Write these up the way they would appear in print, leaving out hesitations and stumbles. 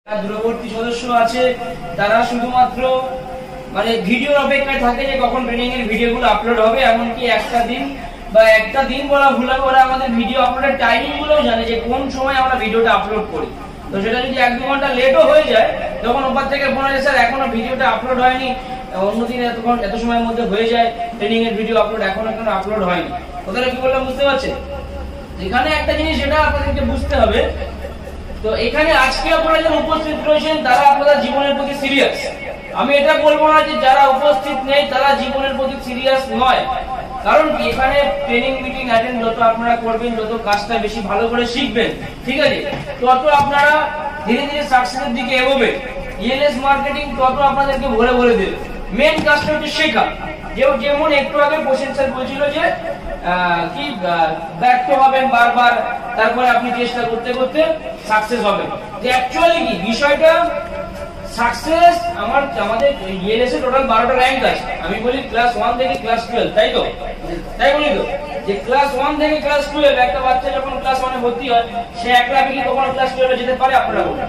দূরবর্তী সদস্য আছে তারা শুধুমাত্র মানে ভিডিওর অপেক্ষায় থাকে যে কখন ট্রেনিং এর ভিডিওগুলো আপলোড হবে। এমনকি একটা দিন বলা ভুল হবে, ওরা আমাদের ভিডিও আপলোডের টাইমিং গুলোও জানে যে কোন সময় আমরা ভিডিওটা আপলোড করি। তো সেটা যদি 1-2 ঘন্টা লেটও হয়ে যায় তখন ওপর থেকে ফোন আসে, স্যার এখনো ভিডিওটা আপলোড হয়নি, অন্যদিন এত সময়ের মধ্যে হয়ে যায় ট্রেনিং এর ভিডিও আপলোড, এখনো আপলোড হয়নি। কথাটা কি বললাম বুঝতে পারছেন? এখানে একটা জিনিস সেটা আপনাদেরকে বুঝতে হবে। তো এখানে আজকে আপনারা যারা উপস্থিত রয়েছেন তারা আপনাদের জীবনের প্রতি সিরিয়াস। আমি এটা বলবো না যে যারা উপস্থিত নেই তারা জীবনের প্রতি সিরিয়াস নয়, কারণ এখানে ট্রেনিং মিটিং অ্যাটেন্ড যত আপনারা করবেন, যত কাজটা বেশি ভালো করে শিখবেন, ঠিক আছে, তত আপনারা ধীরে ধীরে সাকসেসের দিকে এগোবেন। ইএলএস মার্কেটিং তত আপনাদেরকে ভরে দেবে। মেন কাজটা হচ্ছে শেখা। যেমন একটু আগে প্রসেন স্যার বলছিল যে কি ব্যর্থ হবেন বারবার, তারপরে আপনি চেষ্টা করতে করতে সাকসেস হবেন। যে অ্যাকচুয়ালি কি বিষয়টা, সাকসেস আমাদের ইএলএস এর টোটাল 12টা র‍্যাঙ্ক আছে। আমি বলি ক্লাস 1 থেকে ক্লাস 12, তাই তো? তাই বলি তো যে ক্লাস 1 থেকে ক্লাস 12 একটা বাচ্চা যখন ক্লাস 1 এ ভর্তি হয় সে একলা কি কখনো ক্লাস 12 এ যেতে পারে? আপনারা বলুন।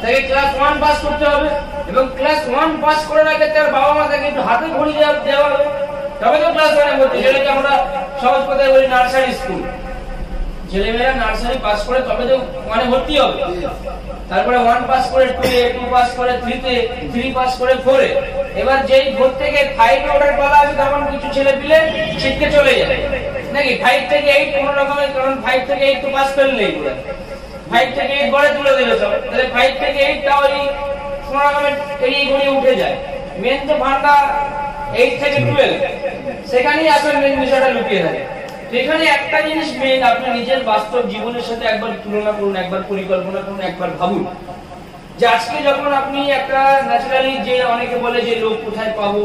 তাকে ক্লাস 1 পাস করতে হবে এবং ক্লাস 1 পাস করার আগে তার বাবা মা তাকে একটু হাতে ঘড়ি দেওয়া হবে, তবে তো ক্লাস 1 এ ভর্তি। যেটাকে আমরা সহজ কথায় বলি নার্সারি স্কুল। ছেলেমেয়েরা নার্সারি পাস করে তবে তো 1 এ ভর্তি হবে। তারপরে 1 পাস করে 2 এ, 2 পাস করে 3 তে, 3 পাস করে 4 এ। এবার যেই 4 থেকে 5 এ ওঠার পালা আছে তখন কিছু ছেলে পিলে ছিটকে চলে যায় নাকি 5 থেকে 8 কোন রকমের, কারণ 5 থেকে 8 তো পাস করলেই পুরো 5 থেকে 8 গড়ে তুলে দিল সব। তাহলে 5 থেকে 8 টাও এই কোন রকমের এড়িয়ে গড়িয়ে উঠে যায়। মেন তো ভান্ডা 8 থেকে 12, সেখানেই আসলে মেন বিষয়টা লুকিয়ে থাকে। এখানে একটা জিনিস মেন, আপনি নিজের বাস্তব জীবনের সাথে একবার তুলনা করুন, একবার পরিকল্পনা করুন, একবার ভাবুন যে আজকে যখন আপনি একটা ন্যাচারালি, যে অনেকে বলে যে লোক কোথায় পাবো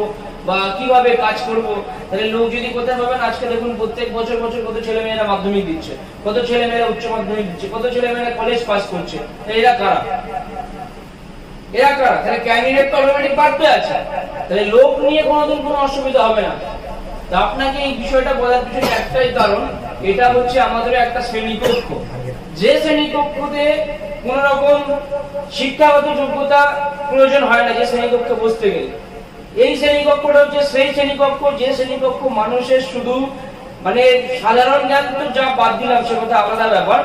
বা কিভাবে কাজ করব, তাহলে লোক যদি কোথায় পাবেন, আজকে দেখুন প্রত্যেক বছর কত ছেলেমেয়েরা মাধ্যমিক দিচ্ছে, কত ছেলেমেয়েরা উচ্চ মাধ্যমিক দিচ্ছে, কত ছেলেমেয়েরা কলেজ পাস করছে। এরা কারা? তাহলে ক্যান্ডিডেট তো অলরেডি পারতে আছে, তাহলে লোক নিয়ে কোনোদিন কোনো অসুবিধা হবে না। আপনাকে এই বিষয়টা বলার পিছনে একটাই কারণ, এটা হচ্ছে আমাদের একটা শ্রেণীকক্ষ। যে শ্রেণীকক্ষতে কোন রকম শিক্ষাগত যোগ্যতা প্রয়োজন হয় না যে শ্রেণীকক্ষে বসতে গেলে। এই শ্রেণীকক্ষটা হচ্ছে সেই শ্রেণীকক্ষ যে শ্রেণীকক্ষ মানুষের শুধু মানে সাধারণ জ্ঞান তো যা বাদ দিলাম সে কথা আলাদা ব্যাপার,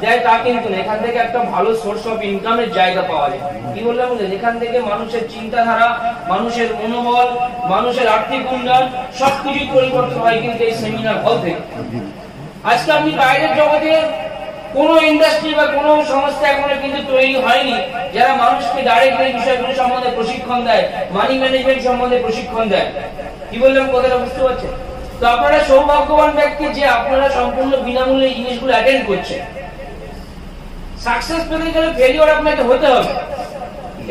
যাই তা কিন্তু না, এখান থেকে একটা ভালো সোর্স অফ ইনকামের জায়গা পাওয়া যায়। কি বললাম? এখান থেকে মানুষের চিন্তাধারা, মানুষের মনোবল, মানুষের আর্থিক উন্নয়ন সবকিছু পরিবর্তন হয় কিন্তু এই সেমিনার হল থেকে। আজকে আপনি বাইরের জগতে কোন ইন্ডাস্ট্রি বা কোন সংস্থা এখনো কিন্তু তৈরি হয়নি যারা মানুষকে ডাইরেক্ট এই বিষয়গুলো সম্বন্ধে প্রশিক্ষণ দেয়, মানি ম্যানেজমেন্ট সম্বন্ধে প্রশিক্ষণ দেয়। কি বললাম কথাটা বুঝতে পারছেন? তো আপনারা সৌভাগ্যবান ব্যক্তি যে আপনারা সম্পূর্ণ বিনামূল্যে এই জিনিসগুলো অ্যাটেন্ড করছেন। সাকসেস পেতে গেলে ফেলিওর আপনাকে হতে হবে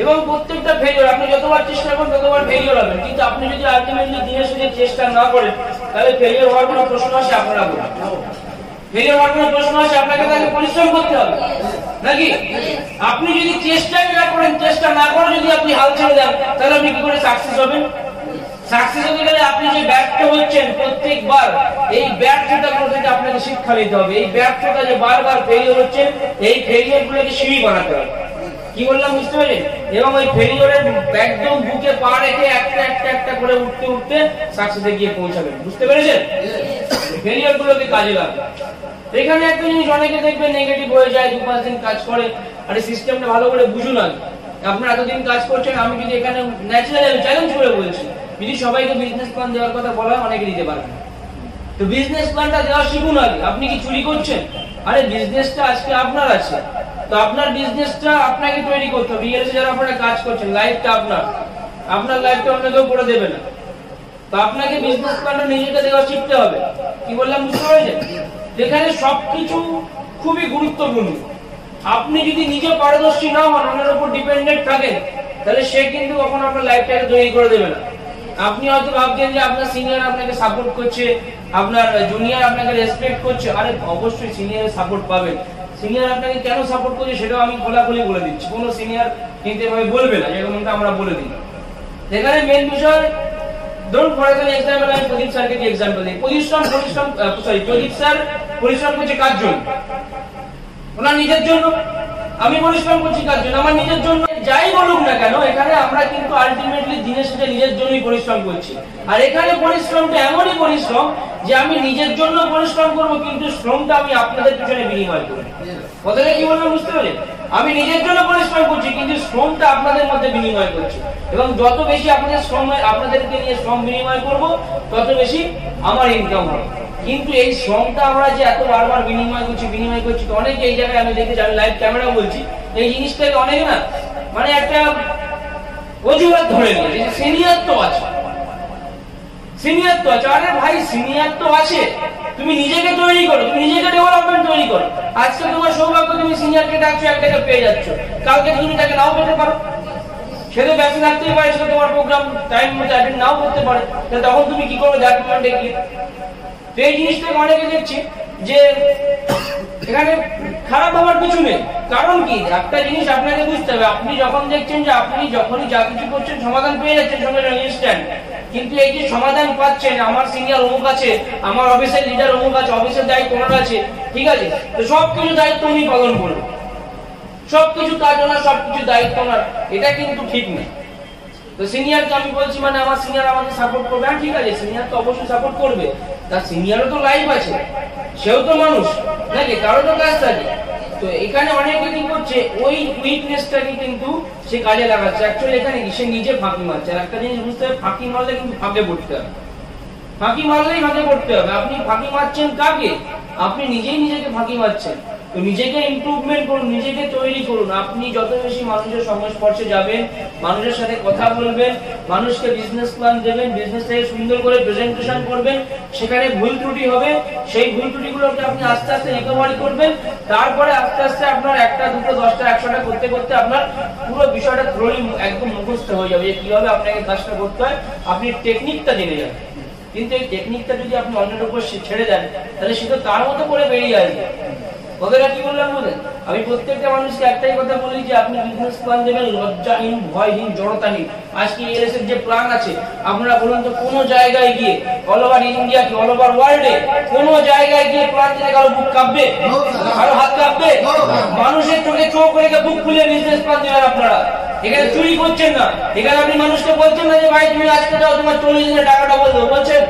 এবং প্রত্যেকটা ফেলিওর আপনি যতবার চেষ্টা করবেন ততবার ফেলিওর হবেন, কিন্তু আপনি যদি আলটিমেটলি দিনের শেষে চেষ্টা না করেন তাহলে ফেলিওর হওয়ার কোনো প্রশ্ন আসে? আপনারা বলুন, ফেলিওর হওয়ার কোনো প্রশ্ন আসে? আপনাকে তাহলে পরিশ্রম করতে হবে নাকি? আপনি যদি চেষ্টাই না করেন, চেষ্টা না করে যদি আপনি হাল ছেড়ে দেন তাহলে আপনি কি করে সাকসেস হবেন? সাকসেস হতে গেলে আপনি যে ব্যর্থ হচ্ছেন প্রত্যেকবার, এই ব্যর্থতাগুলো থেকে আপনাকে শিক্ষা নিতে হবে। এই ব্যর্থতা যে বারবার ফেলিওর হচ্ছেন, এই ফেলিওর গুলোকে সিঁড়ি বানাতে হবে। কি বললাম বুঝতে পারলেন? এবং ওই ফেলিওরের একদম বুকে পা রেখে একটা করে উঠতে সাকসেসে গিয়ে পৌঁছাবেন। বুঝতে পেরেছেন? ফেলিওর গুলোকে কাজে লাগবে। এখানে একটা জিনিস অনেকে দেখবেন নেগেটিভ হয়ে যায়, 2-5 দিন কাজ করে। আরে সিস্টেমটা ভালো করে বুঝুন আগে। আপনারা এতদিন কাজ করছেন, আমি যদি এখানে ন্যাচারালি চ্যালেঞ্জ করে বলছি, যদি সবাইকে বিজনেস প্ল্যান দেওয়ার কথা বলা হয় অনেকে দিতে পারবে না। তো বিজনেস প্ল্যানটা দেওয়া শিখুন আগে। আপনি কি চুরি করছেন? আরে বিজনেসটা আজকে আপনার আছে, তো আপনার বিজনেসটা আপনাকে তৈরি করতে হবে। রিয়েলসে যারা আপনারা কাজ করছেন, লাইফটা আপনার লাইফটা অন্য কেউ করে দেবে না। তো আপনাকে বিজনেস প্ল্যানটা নিজেকে দেওয়া শিখতে হবে। কি বললাম বুঝতে পেরেছেন? যেখানে সবকিছু খুবই গুরুত্বপূর্ণ। আপনি যদি নিজে পারদর্শী না হন, অন্যের উপর ডিপেন্ডেন্ট থাকেন, তাহলে সে কিন্তু কখনো আপনার লাইফটাকে তৈরি করে দেবে না। আপনি হয়তো ভাবছেন যে আপনার সিনিয়র আপনাকে সাপোর্ট করছে, আপনার জুনিয়র আপনাকে রেসপেক্ট করছে। আরে অবশ্যই সিনিয়রের সাপোর্ট পাবেন। সিনিয়র আপনাকে কেন সাপোর্ট করছে সেটাও আমি খোলাখুলি বলে দিচ্ছি। কোনো সিনিয়র কিন্তু এভাবে বলবে না যেরকমটা আমরা বলে দিই। এখানে মেন বিষয়, ধরুন ফর এক্সাম্পল আমি প্রদীপ স্যারকে দিয়ে এক্সাম্পল দিই। প্রদীপ স্যার পরিশ্রম করছে কার জন্য? ওনার নিজের জন্য। আমি পরিশ্রম করছি কার জন্য? আমার নিজের জন্য। যাই বলুক না কেন, এখানে আমরা কিন্তু আলটিমেটলি দিনের শেষে নিজের জন্যই পরিশ্রম করছি। আর এখানে পরিশ্রমটা এমনই পরিশ্রম যে আমি নিজের জন্য পরিশ্রম করব, কিন্তু শ্রমটা আমি আপনাদের পিছনে বিনিময় করব। কথাটা কি বলবেন বুঝতে পারলেন? আমি নিজের জন্য পরিশ্রম করছি, কিন্তু শ্রমটা আপনাদের মধ্যে বিনিময় করছি। এবং যত বেশি আপনাদেরকে নিয়ে শ্রম বিনিময় করব, তত বেশি আমার ইনকাম হবে। কিন্তু এই শ্রমটা আমরা যে এত বারবার বিনিময় করছি, তো অনেকে এই জায়গায় আমি দেখেছি, আমি লাইভ ক্যামেরা বলছি, এই জিনিসটাকে অনেকে না মানে একটা অজুহাত ধরে নিয়েছে যে সিনিয়র তো আছে। আরে ভাই, সিনিয়র তো আছে, তুমি নিজেকে তৈরি করো, তুমি নিজেকে ডেভেলপমেন্ট তৈরি করো। আজকে তোমার সৌভাগ্য, তুমি সিনিয়রকে ডাকছো, একটাকে পেয়ে যাচ্ছ, কালকে তুমি তাকে নাও পেতে পারো। সে তো ব্যবসা থাকতেই পারে, সে তোমার প্রোগ্রাম টাইম মতো অ্যাটেন্ড নাও করতে পারে। তখন তুমি কি করবে দ্যাট মোমেন্টে গিয়ে? তো এই জিনিসটাকে অনেকে দেখছি যে এখানে খারাপ হওয়ার কিছু নেই। কারণ কি, একটা জিনিস আপনাকে বুঝতে হবে, আপনি যখন দেখছেন যে আপনি যখনই যা কিছু করছেন সমাধান পেয়ে যাচ্ছেন সঙ্গে সঙ্গে ইনস্ট্যান্ট, কিন্তু এই যে সমাধান পাচ্ছেন, আমার সিনিয়র অমুক আছে, আমার অফিসের লিডার অমুক আছে, অফিসের দায়িত্ব ওনার আছে, ঠিক আছে, তো সবকিছু দায়িত্ব উনি পালন করবেন, সবকিছু কাজ ওনার, সবকিছু দায়িত্ব ওনার, এটা কিন্তু ঠিক নেই। তো সিনিয়রকে আমি বলছি মানে আমার সিনিয়র আমাকে সাপোর্ট করবে, হ্যাঁ ঠিক আছে, সিনিয়র তো অবশ্যই সাপোর্ট করবে, তার সিনিয়রও তো লাইফ আছে, সেও তো মানুষ নাকি, কারো তো কাজ থাকে। তো এখানে অনেকে কি করছে, ওই উইকনেসটাকে কিন্তু সে কাজে লাগাচ্ছে। অ্যাকচুয়ালি এখানে কি, সে নিজে ফাঁকি মারছে। আর একটা জিনিস বুঝতে হবে, ফাঁকি মারলে কিন্তু ফাঁকে পড়তে হবে, ফাঁকি মারলেই ফাঁকে পড়তে হবে। আপনি ফাঁকি মারছেন কাকে? আপনি নিজেই নিজেকে ফাঁকি মারছেন। তো নিজেকে ইমপ্রুভমেন্ট করুন, নিজেকে তৈরি করুন। আপনি যত বেশি মানুষের সংস্পর্শে যাবেন, মানুষের সাথে কথা বলবেন, মানুষকে বিজনেস প্ল্যান দেবেন, বিজনেসটাকে সুন্দর করে প্রেজেন্টেশন করবেন, সেখানে ভুল ত্রুটি হবে, সেই ভুল ত্রুটিগুলোকে আপনি আস্তে আস্তে রিকভারি করবেন। তারপরে আস্তে আস্তে আপনার একটা, দুটো, 10টা, 100টা করতে করতে আপনার পুরো বিষয়টা থ্রোলি একদম মুখস্থ হয়ে যাবে যে কিভাবে আপনাকে কাজটা করতে হয়। আপনি টেকনিকটা জেনে যাবেন। কিন্তু এই টেকনিকটা যদি আপনি অন্যের উপর ছেড়ে দেন, তাহলে সে তো তার মতো করে বেরিয়ে আসবে। কথাটা কি বললাম বলেন? আমি প্রত্যেকটা মানুষকে একটাই কথা বলি যে আপনি বিজনেস প্ল্যান দেবেন লজ্জাহীন, ভয়হীন, জড়তাহীন। আজকে এলএস এর যে প্ল্যান আছে, আপনারা বলুন তো কোনো জায়গায় গিয়ে, অল ওভার ইন্ডিয়া কি অল ওভার ওয়ার্ল্ডে কোনো জায়গায় গিয়ে প্ল্যান দিলে কারো বুক কাঁপবে? কারো হাত কাঁপবে? মানুষের চোখে চোখ রেখে বুক খুলে বিজনেস প্ল্যান দেবেন আপনারা। এখানে চুরি করছেন না, এখানে আপনি মানুষকে বলছেন না যে ভাই তুমি আজকে যাও, তোমার 40 দিনের টাকাটা বলবো, বলছেন?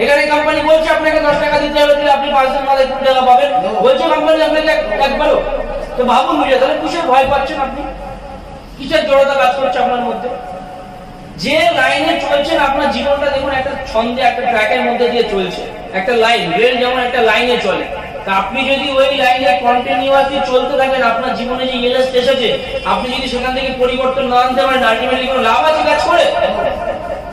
এখানে কোম্পানি বলছে আপনাকে 10 টাকা দিতে হবে, দিলে আপনি 5 দিন মাথায় 20 টাকা পাবেন, বলছে কোম্পানি আপনাকে একবারও। তো ভাবুন বুঝে, তাহলে কিসের ভয় পাচ্ছেন আপনি? কিসের জড়তা কাজ করছে আপনার মধ্যে? যে লাইনে চলছেন আপনার জীবনটা দেখুন একটা ছন্দে, একটা ট্র্যাকের মধ্যে দিয়ে চলছে, একটা লাইন, রেল যেমন একটা লাইনে চলে। তা আপনি যদি ওই লাইনে কন্টিনিউয়াসলি চলতে থাকেন, আপনার জীবনে যে ইএলএস এসেছে, আপনি যদি সেখান থেকে পরিবর্তন না আনতে পারেন, আলটিমেটলি কোনো লাভ আছে কাজ করে?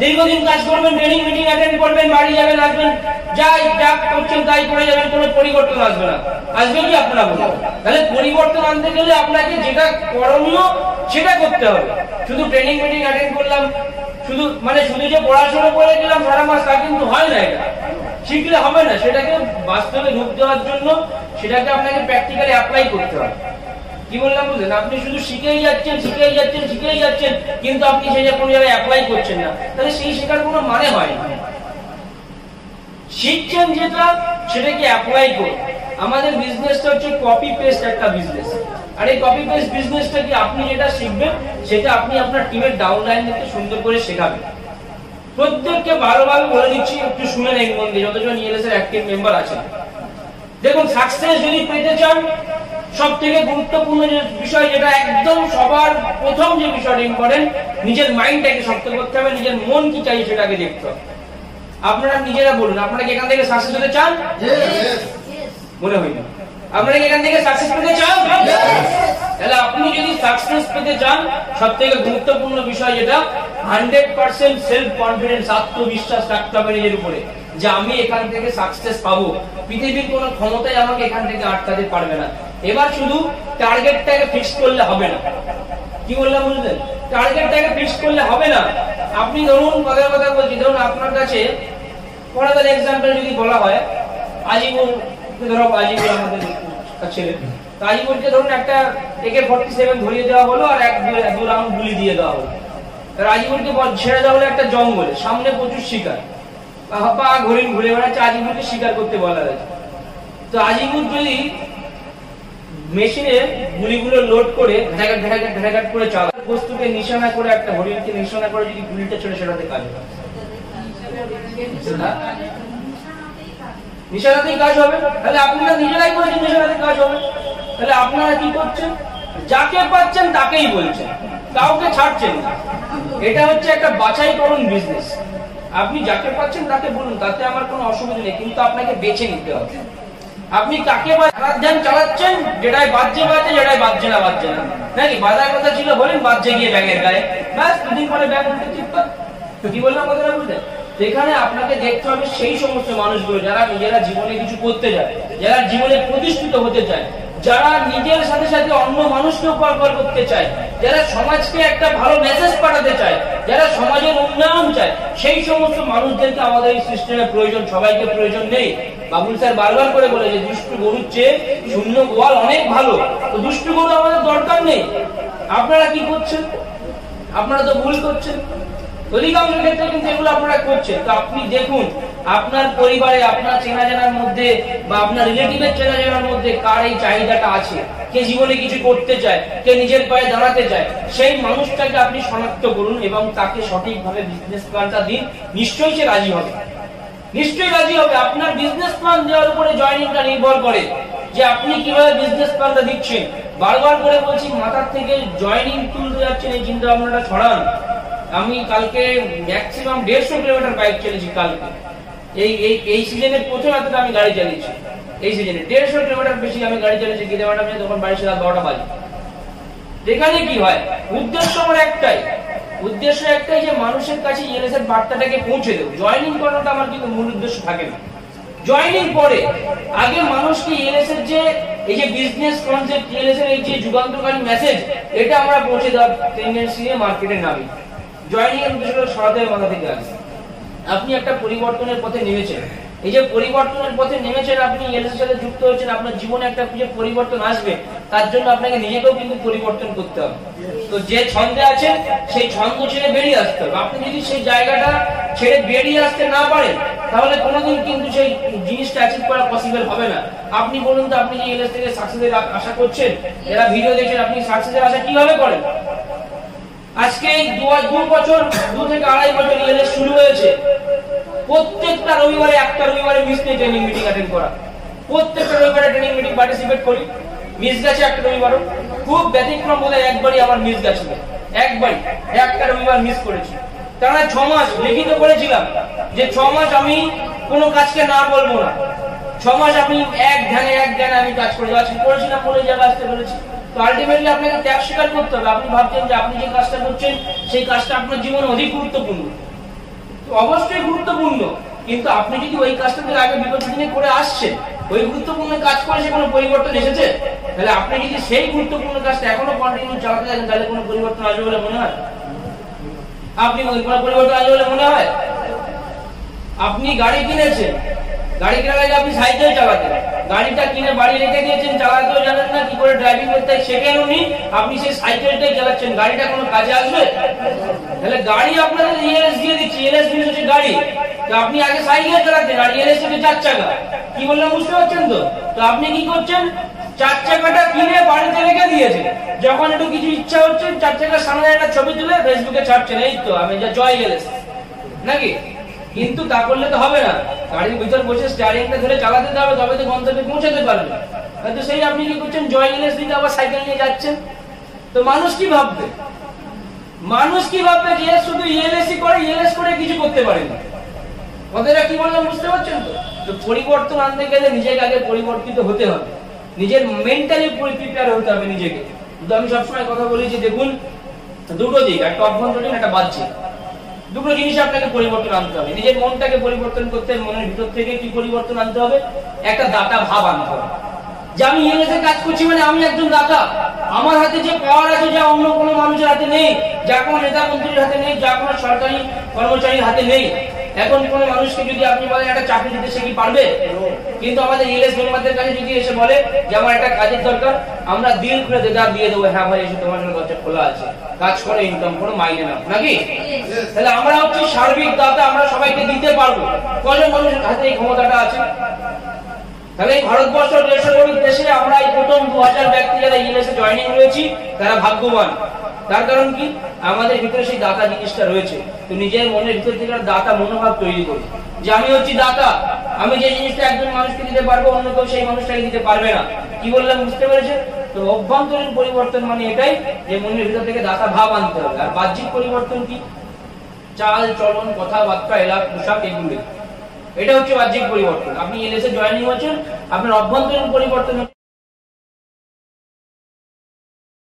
দীর্ঘদিন কাজ করবেন, ট্রেনিং মিটিং অ্যাটেন্ড করবেন, বাড়ি যাবেন, আসবেন, যাই যা করছেন তাই করে যাবেন, কোনো পরিবর্তন আসবে না। আসবে কি আপনারা বলুন? তাহলে পরিবর্তন আনতে গেলে আপনাকে যেটা করণীয় সেটা করতে হবে। শুধু ট্রেনিং মিটিং অ্যাটেন্ড করলাম, শুধু যে পড়াশোনা করে গেলাম সারা মাস, তা কিন্তু হয় না। এটা শিখলে হবে না, সেটাকে বাস্তবে রূপ দেওয়ার জন্য সেটাকে আপনাকে প্র্যাকটিক্যালি অ্যাপ্লাই করতে হবে। কি বললাম বুঝলেন? আপনি শুধু শিখেই যাচ্ছেন, কিন্তু আপনি সেটা কোনো জায়গায় অ্যাপ্লাই করছেন না, তাহলে সেই শেখার কোনো মানে হয় না। শিখছেন যেটা, সেটাকে অ্যাপ্লাই করুন। আমাদের বিজনেসটা হচ্ছে কপি পেস্ট একটা বিজনেস। আর এই কপি পেস্ট বিজনেসটা কি, আপনি যেটা শিখবেন সেটা আপনি আপনার টিমের ডাউনলাইনকে সুন্দর করে শেখাবেন। প্রত্যেককে ভালোভাবে বলে দিচ্ছি, একটু শুনে নেন মন দিয়ে, যতজন ইএলএস এর অ্যাক্টিভ মেম্বার আছেন। দেখুন, সাকসেস যদি পেতে চান, সব থেকে গুরুত্বপূর্ণ যে বিষয়, যেটা একদম সবার প্রথম যে বিষয়টা ইম্পর্টেন্ট, নিজের মাইন্ডটাকে শক্ত করতে হবে, নিজের মন কি চাই সেটাকে দেখতে হবে। আপনারা নিজেরা বলুন, আপনারা কি এখান থেকে সাকসেস পেতে চান? মনে হয় না। আপনারা কি এখান থেকে সাকসেস পেতে চান? তাহলে আপনি যদি সাকসেস পেতে চান, সব থেকে গুরুত্বপূর্ণ বিষয় যেটা, 100% সেলফ কনফিডেন্স, আত্মবিশ্বাস রাখতে হবে নিজের উপরে, যে আমি এখান থেকে সাকসেস পাবো, পৃথিবীর কোনো ক্ষমতাই আমাকে এখান থেকে আটকাতে পারবে না। এবার শুধু টার্গেটটাকে ফিক্স করলে হবে না। কি বললাম বুঝলেন? টার্গেটটাকে ফিক্স করলে হবে না। আপনি ধরুন, কথার কথা বলছি, ধরুন আপনার কাছে পড়ার এক্সাম্পল যদি বলা হয়, আজিমুল, ধরো আজিমুল আমাদের ছেলে, আজিমুলকে ধরুন একটা AK-47 ধরিয়ে দেওয়া হলো, আর দু রাউন্ড গুলি দিয়ে দেওয়া হলো। আজিমুলকে ছেড়ে দেওয়া হলো একটা জঙ্গলে, সামনে প্রচুর শিকার, পা ঘুরে ঘুরে বেড়াচ্ছে, আজিমুলকে শিকার করতে বলা হয়েছে। তো আজিমুল যদি মেশিনে গুলিগুলো লোড করে ঘাটাঘাট করে চালা বস্তুকে নিশানা করে একটা হরিণকে নিশানা করে যদি গুলিটা ছোড়ে সেটাতে কাজ হবে, নিশানাতেই কাজ হবে। তাহলে আপনারা নিজেরাই বলেছেন নিশানাতেই কাজ হবে। তাহলে আপনারা কি করছেন? যাকে পাচ্ছেন তাকেই বলছেন, কাউকে ছাড়ছেন না। এটা হচ্ছে একটা বাছাইকরণ বিজনেস। আপনি যাকে পাচ্ছেন তাকে বলুন, তাতে আমার কোনো অসুবিধা নেই, কিন্তু আপনাকে বেছে নিতে হবে। আপনি কাকে ধ্যান চালাচ্ছেন, যেটাই বাজছে বাজছে, যেটাই বাজছে না বাজছে না, নাকি বাজার কথা ছিল বলেন বাজছে গিয়ে ব্যাগের গায়ে, ব্যাস দুদিন পরে ব্যাগ উল্টে চিৎকার। কি বললাম কথাটা বুঝলেন? এখানে আপনাকে দেখতে হবে সেই সমস্ত মানুষগুলো যারা নিজেরা জীবনে কিছু করতে চায়, যারা জীবনে প্রতিষ্ঠিত হতে চায়, যারা নিজের সাথে সাথে অন্য মানুষকে উপকার করতে চায়, যারা সমাজকে একটা ভালো মেসেজ পাঠাতে চায়, যারা সমাজের উন্নয়ন চায়, সেই সমস্ত মানুষদেরকে আমাদের এই সিস্টেমের প্রয়োজন। সবাইকে প্রয়োজন নেই। বাবুল স্যার বারবার করে বলে যে দুষ্টু গরুর চেয়ে শূন্য গোয়াল অনেক ভালো, তো দুষ্টু গরু আমাদের দরকার নেই। আপনারা কি করছেন? আপনারা তো ভুল করছেন। অধিকাংশ ক্ষেত্রে কিন্তু এগুলো আপনারা করছেন। তো আপনি দেখুন আপনার পরিবারে, আপনার চেনা জানার মধ্যে বা আপনার রিলেটিভের চেনা জানার মধ্যে কার এই চাহিদাটা আছে, কে জীবনে কিছু করতে চায়, কে নিজের পায়ে দাঁড়াতে চায়, সেই মানুষটাকে আপনি শনাক্ত করুন এবং তাকে সঠিকভাবে বিজনেস প্ল্যানটা দিন। নিশ্চয়ই সে রাজি হবে, নিশ্চয়ই রাজি হবে। আপনার বিজনেস প্ল্যান দেওয়ার উপরে জয়েনিংটা নির্ভর করে যে আপনি কিভাবে বিজনেস প্ল্যানটা দিচ্ছেন। বারবার করে বলছি, মাথার থেকে জয়েনিং তুলতে যাচ্ছেন এই চিন্তা ভাবনাটা ছড়ান। আমি কালকে ম্যাক্সিমাম 150 কিলোমিটার বাইক চালিয়েছি। কালকে এই সিজনের প্রথম রাতে আমি গাড়ি চালিয়েছি। এই সিজনে 150 কিলোমিটার বেশি আমি গাড়ি চালিয়েছি। গিয়ে ম্যাডাম তখন বাড়ি ছিল 12টা বাজে। যেখানে কি হয়, উদ্দেশ্য আমার একটাই, উদ্দেশ্য একটাই যে মানুষের কাছে ইএলএস এর বার্তাটাকে পৌঁছে দেব। জয়েনিং করাটা আমার কিন্তু মূল উদ্দেশ্য থাকে না। জয়েনিং পরে আগে মানুষকে ইএলএস এর যে এই যে বিজনেস কনসেপ্ট, ইএলএস এর এই যে যুগান্তকারী মেসেজ, এটা আমরা পৌঁছে দেওয়ার টেন্ডেন্সি নিয়ে মার্কেটে নামি। জয়েনিং এর উদ্দেশ্য সরাতে হবে মাথা থেকে আগে। আপনি একটা পরিবর্তনের পথে নেমেছেন, এই যে পরিবর্তনের পথে নেমেছেন, আপনি ইএলএস এর সাথে যুক্ত হয়েছেন, আপনার জীবনে একটা যে পরিবর্তন আসবে তার জন্য আপনাকে নিজেকেও কিন্তু পরিবর্তন করতে হবে। তো যে ছন্দে আছেন সেই ছন্দ ছেড়ে বেরিয়ে আসতে হবে। আপনি যদি সেই জায়গাটা ছেড়ে বেরিয়ে আসতে না পারেন তাহলে কোনোদিন কিন্তু সেই জিনিসটা অ্যাচিভ করা পসিবল হবে না। আপনি বলুন তো, আপনি যে ইএলএস থেকে সাকসেসের আশা করছেন, যারা ভিডিও দেখছেন, আপনি সাকসেসের আশা কিভাবে করেন? আজকে এই 2 বছর, 2 থেকে 2.5 বছর ইএলএস শুরু হয়েছে। প্রত্যেকটা রবিবারে একটা রবিবারে মিস নেই ট্রেনিং মিটিং অ্যাটেন্ড করা। প্রত্যেকটা রবিবারে ট্রেনিং মিটিং পার্টিসিপেট করি। মিস গেছে একটা রবিবারও, খুব ব্যতিক্রম বলে একবারই আমার মিস গেছিল। একবারই একটা রবিবার মিস করেছি। তারা 6 মাস লিখিত করেছিলাম যে 6 মাস আমি কোনো কাজকে না বলবো না। 6 মাস আমি এক ধ্যানে আমি কাজ করে যাচ্ছি, করেছিলাম বলে যা আসতে পেরেছি। তো আলটিমেটলি আপনাকে ত্যাগ স্বীকার করতে হবে। আপনি ভাবছেন যে আপনি যে কাজটা করছেন সেই কাজটা আপনার জীবনে অধিক গুরুত্বপূর্ণ, অবশ্যই গুরুত্বপূর্ণ, কিন্তু আপনি যদি ওই কাজটা থেকে আগে বিগত দিনে করে আসছেন, ওই গুরুত্বপূর্ণ কাজ করে সে কোনো পরিবর্তন এসেছে? তাহলে আপনি যদি সেই গুরুত্বপূর্ণ কাজটা এখনো কন্টিনিউ চালাতে থাকেন তাহলে কোনো পরিবর্তন আসবে বলে মনে হয়? আপনি কোনো পরিবর্তন আসবে বলে মনে হয়? আপনি গাড়ি কিনেছেন, গাড়ি কেনার আগে আপনি সাইকেল চালাতেন, গাড়িটা কিনে বাড়ি রেখে দিয়েছেন, চালাতেও জানেন না, কি করে ড্রাইভিং করতে হয় শেখেননি, আপনি সেই সাইকেলটাই চালাচ্ছেন, গাড়িটা কোনো কাজে আসবে? তাহলে গাড়ি আপনাদের ইএলএস দিয়ে দিচ্ছে, ইএলএস দিয়ে হচ্ছে গাড়ি। তো আপনি আগে সাইকেল চালাতেন আর ইএলএস থেকে 4 চাকা। কি বললাম বুঝতে পারছেন তো? তো আপনি কি করছেন? 4 চাকাটা কিনে বাড়িতে রেখে দিয়েছেন, যখন একটু কিছু ইচ্ছা হচ্ছে 4 চাকার সামনে একটা ছবি তুলে ফেসবুকে ছাড়ছেন, এই তো আমি যা জয় ইএলএস, নাকি? কিন্তু তা করলে তো হবে না। গাড়ির ভিতর বসে স্টিয়ারিংটা ধরে চালাতে হবে, তবে তো গন্তব্যে পৌঁছাতে পারবে। তো সেই আপনি কি করছেন? জয় ইএলএস দিতে আবার সাইকেল নিয়ে যাচ্ছেন। তো মানুষ কি ভাববে? মানুষ কি ভাববে যে শুধু ইএলএসই করে, ইএলএস করে কিছু করতে পারে না। কথাটা কি বললাম বুঝতে পারছেন তো? তো পরিবর্তন আনতে গেলে নিজেকে আগে পরিবর্তিত হতে হবে, নিজের মেন্টালি প্রিপেয়ার হতে হবে নিজেকে। কিন্তু আমি সবসময় কথা বলি যে দেখুন, দুটো দিক, একটা অভ্যন্তরীণ, একটা বাহ্যিক, দুটো জিনিস আপনাকে পরিবর্তন আনতে হবে। নিজের মনটাকে পরিবর্তন করতে, মনের ভিতর থেকে কি পরিবর্তন আনতে হবে? একটা দাতা ভাব আনতে হবে যে আমি ইএলএস এর কাজ করছি মানে আমি একজন দাতা। আমার হাতে যে পাওয়ার আছে যা অন্য কোনো মানুষের হাতে নেই, যা কোনো নেতা মন্ত্রীর হাতে নেই, যা কোনো সরকারি কর্মচারীর হাতে নেই। এখন কোনো মানুষকে যদি আপনি বলেন একটা চাকরি দিতে, সে কি পারবে? কিন্তু আমাদের ইএলএস মেম্বারদের কাছে যদি এসে বলে যে আমার একটা কাজের দরকার, আমরা দিল খুলে দিয়ে দেবো, হ্যাঁ ভাই এসে তোমার জন্য দরজা খোলা আছে, কাজ করে, ইনকাম করো, মাইনে নাও, নাকি? তাহলে আমরা হচ্ছে সার্বিক দাতা, আমরা সবাইকে দিতে পারবো। কজন মানুষের হাতে এই ক্ষমতাটা আছে? তাহলে ভারতবর্ষ 150 কোটি দেশে আমরা এই প্রথম 2000 ব্যক্তি যারা ইএলএস এ জয়েনিং হয়েছি তারা ভাগ্যবান। তার কারণ কি? আমাদের ভিতরে সেই দাতা জিনিসটা রয়েছে। তো নিজের মনের ভিতর থেকে দাতা মনোভাব তৈরি করি যে আমি হচ্ছি দাতা, আমি যে জিনিসটা একজন মানুষকে দিতে পারবো অন্য কেউ সেই মানুষটাকে দিতে পারবে না। কি বললাম বুঝতে পেরেছেন? তো অভ্যন্তরীণ পরিবর্তন মানে এটাই যে মনের ভিতর থেকে দাতা ভাব আনতে হবে। আর বাহ্যিক পরিবর্তন কি? চাল চলন কথাবার্তা এলাকা পোশাক এগুলি, এটা হচ্ছে বাহ্যিক পরিবর্তন। আপনি ইএলএস এ জয়েনিং হচ্ছেন, আপনার অভ্যন্তরীণ পরিবর্তন